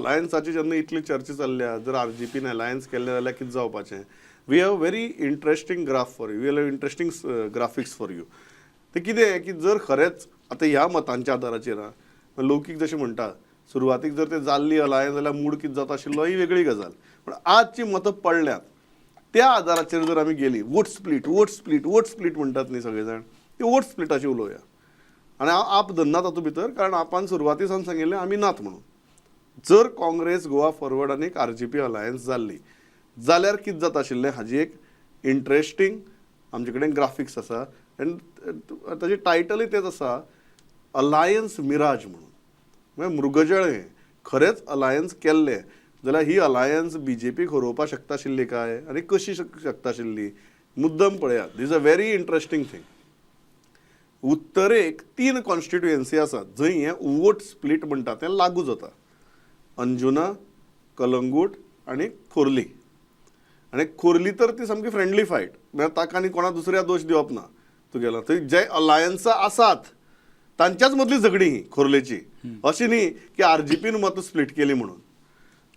अलायन्साची जेन्ना इतली चर्चा चल्ल्या, जर आरजीपीन अलायन्स केल्लें जाल्यार कितें जावपाचें. We have very interesting graph for you, we have interesting graphics for you. ते कितें की जर खरेंच आतां ह्या मतांच्या आदाराचेर लौकीक जशें म्हणटा, सुरवातीक जर ते जाल्ली अलायन्स जाल्यार मूड कितें जाता आशिल्लो ही वेगळी गजाल. पण आजची मतां पडल्यात त्या आदाराचेर जर आमी गेली, vote split vote split vote split म्हणटात न्ही सगळे जाण, ते वोट स्प्लिटाचेर उलोवया. आनी हांव आप धरना तातूंत भितर, कारण आपान सुरवाती सावन सांगिल्लें आमी नात म्हणून. जर काँग्रेस, गोवा फॉरवर्ड आनी आरजीपी अलायन्स जाल्ली जाल्यार कितें जाता आशिल्लें हाजी एक इंटरेस्टिंग आमचे कडेन ग्राफिक्स आसा. आनी ताजें टायटलूय तेंच आसा, अलायन्स मिराज म्हणून. म्हणजे मृगजळ खरेंच अलायन्स केल्ले जाल्यार ही अलायन्स बीजेपीक हरोवपाक शकता आशिल्ली काय आनी कशी शकता आशिल्ली, मुद्दम पळयात. दीस अ व्हेरी इंटरेस्टिंग थिंग. उत्तरेक 3 कॉन्स्टिट्युएन्सी आसात जंय हें वोट स्प्लीट म्हणटा तें लागू जाता. अंजुना, कलंगूट आनी खोर्ली. आनी खोर्ली तर ती सामकी फ्रेंडली फायट, म्हणजे ताका आनी कोणा दुसऱ्या दोश दिवप ना तुगेलो. थंय जे अलायन्स आसात तांच्याच मदली झगडी ही खोर्लेची. अशी न्ही की आरजीपीन मत स्प्लीट केली म्हणून.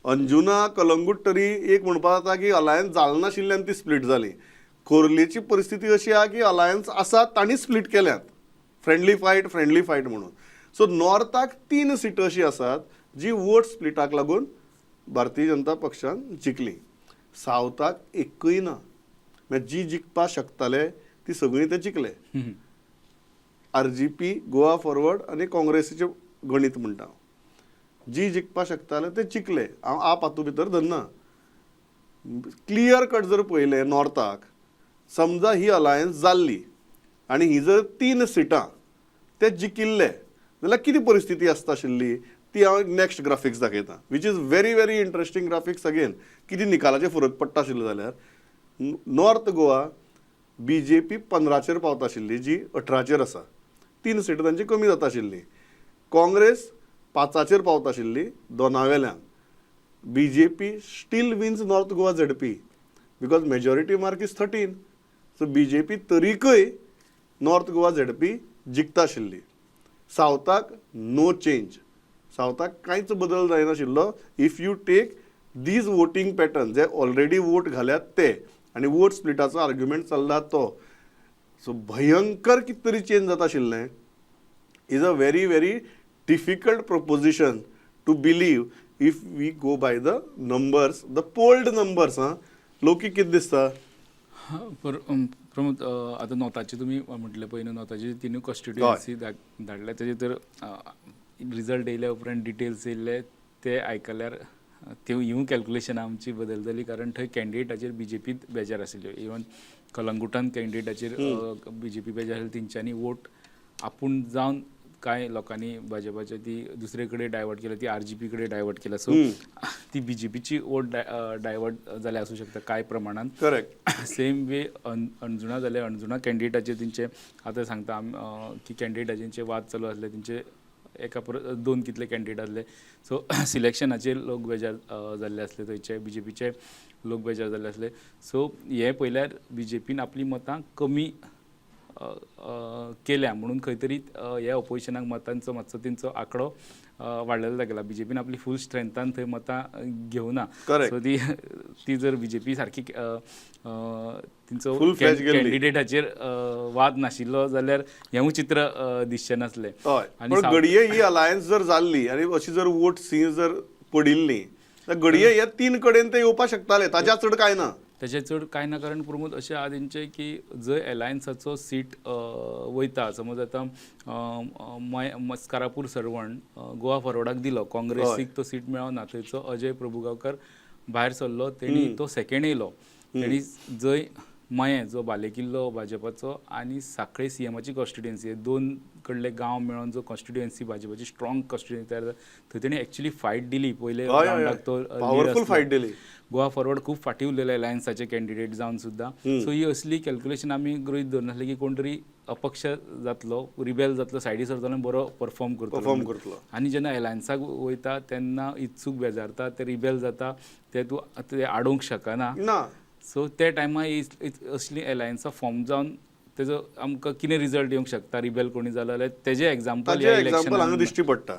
अंजुना, कलंगूट तरी एक म्हणपाक जाता की अलायन्स जाल नाशिल्ल्यान ती स्प्लीट जाली. खोर्लेची परिस्थिती अशी आहा की अलायन्स आसात तांणी स्प्लीट केल्यात. फ्रेंडली फायट म्हणून. सो नॉर्थाक 3 सिटां अशी आसात जी वोट स्प्लिटाक लागून भारतीय जनता पक्षान जिखली. सावथाक एकूय ना. म्हणजे जी जिखपाक शकताले ती सगळीं ते जिखले. आरजीपी, गोवा फॉरवर्ड आनी काँग्रेसीचें गणित म्हणटा हांव. जी जिखपाक शकताले ते जिखले. हांव आप हातूंत भितर धरना. क्लियर कट जर पळयलें नॉर्थाक, समजा ही अलायन्स जाल्ली आनी ही जर 3 सिटां ते जिकिल्ले जाल्यार कितें परिस्थिती आसता आशिल्ली ती हांव नेक्स्ट ग्राफिक्स दाखयतां, which is very very interesting graphics again. कितें निकालाचेर फरक पडटा आशिल्लो जाल्यार नॉर्थ गोवा बीजेपी 15चेर पावता आशिल्ली, जी 18चेर आसा. 3 सिटां तांची कमी जाता आशिल्ली. काँग्रेस 5चेर पावता आशिल्ली दोनावेल्यान. BJP still wins north Goa ZP because majority mark is 13. So BJP तरीकय नॉर्थ गोवा झेडपी जिखता आशिल्ली. सावथाक नो चेंज. सावथाक कांयच बदल जायनाशिल्लो. If you take these voting pattern, जे ऑलरेडी वोट घाल्यात ते आनी वोट स्प्लिटाचो आर्ग्युमेंट चल्ला तो, सो भयंकर कितें तरी चेंज जाता आशिल्लें. Is a very very difficult proposition to believe if we go by the numbers, the polled numbers. लौकीक कितें दिसता? प्रमोद, आतां नॉर्थाची तुमी म्हटलें पळय न्हू, नॉर्थाची 3 कॉन्स्टिट्युएन्सी धाडल्या. तेजे तर रिजल्ट येयल्या उपरांत डिटेल्स येयल्ले ते आयकल्यार हिवूय कॅल्कुलेशनां आमची बदलतली. कारण थंय कॅन्डिडेटाचेर बीजेपीत बेजार आशिल्ल्यो. इवन कलंगुटान कॅन्डिडेटाचेर बीजेपी बेजार आशिल्ली. तेंच्यांनी वोट आपूण जावन कांय लोकांनी भाजपाच्या ती दुसरे कडेन डायवर्ट केल्या, ती आरजीपी कडेन डायवर्ट केल्या. सो ती बीजेपीची वोट डायवर्ट जाल्या आसूं शकता कांय प्रमाणान. करेक्ट. सेम वे अंजुणा जाल्यार अंजुणा कॅन्डिडेटाचेर तेंचे आतां सांगता की कॅन्डिडेटाचेंचे वाद चालू आसले. तेंचे एका 2 कितले कॅन्डिडेट आसले. सो सिलेक्शनाचेर लोक बेजार जाल्ले आसले, थंयचे बीजेपीचे लोक बेजार जाल्ले आसले. सो हे पयल्यार बीजेपीन आपली मतां कमी केल्या म्हणून खंय तरी ह्या ऑपोजिशनाक मतांचो मातसो तेंचो आंकडो वाडलेलो दाखयला. बीजेपीन आपली फूल स्ट्रेंथान थंय मतां घेवना. सो ती जर बीजेपी सारकी तेंचो कॅन्डिडेटाचेर वाद नाशिल्लो जाल्यार हेंवूय चित्र दिसचें नासलें. आनी घडये ही अलायन्स जर जाल्ली आनी अशी जर वोट सी जर पडिल्ली जाल्यार घडये हे 3 कडेन ते येवपाक शकताले, ताच्या चड कांय ना. तेचे चड कांय ना. कारण प्रमोद अशें आहा तेंचें की जंय एलायन्साचो सीट वयता, समज आतां मस्कारापूर सरवण गोवा फॉरवर्डाक दिलो, काँग्रेसीक तो सीट मेळना, थंयचो अजय प्रभुगांवकर भायर सरलो, तेणी तो सेकेंड येयलो. तेणी जंय मये जो बालेकिल्लो भाजपाचो आनी सांखळे सीएमाची कॉन्स्टिट्युएन्सी, 2 कडले गांव मेळोन जो कॉन्स्टिट्युएन्सी भाजपाची स्ट्रॉंग कॉन्स्टिट्युएन्सी तयार जाता, थंय तेणी एक्चुली फायट दिली. पयले रावंडाक तो पावरफुल फायट दिली. गोवा फॉरवर्ड खूब फाटी उरलेले अलायन्साचे कॅन्डिडेट जावन सुद्दां. सो ही असली कॅल्क्युलेशन आमी गृहीत धरनासले की कोण तरी अपक्ष जातलो, रिबेल जातलो, सायडी सरतलो, बरो परफॉर्म करतलो. आनी जेन्ना अलायन्साक वयता तेन्ना इत्सूक बेजारता, ते रिबेल जाता, ते आडोवंक शकना. सो त्या टायमार असली अलायन्सां फॉर्म जावन तेजो आमकां कितें रिजल्ट येवंक शकता, रिबेल कोणी जालो जाल्यार तेजें एग्जाम्पल हांगा दिश्टी पडटा.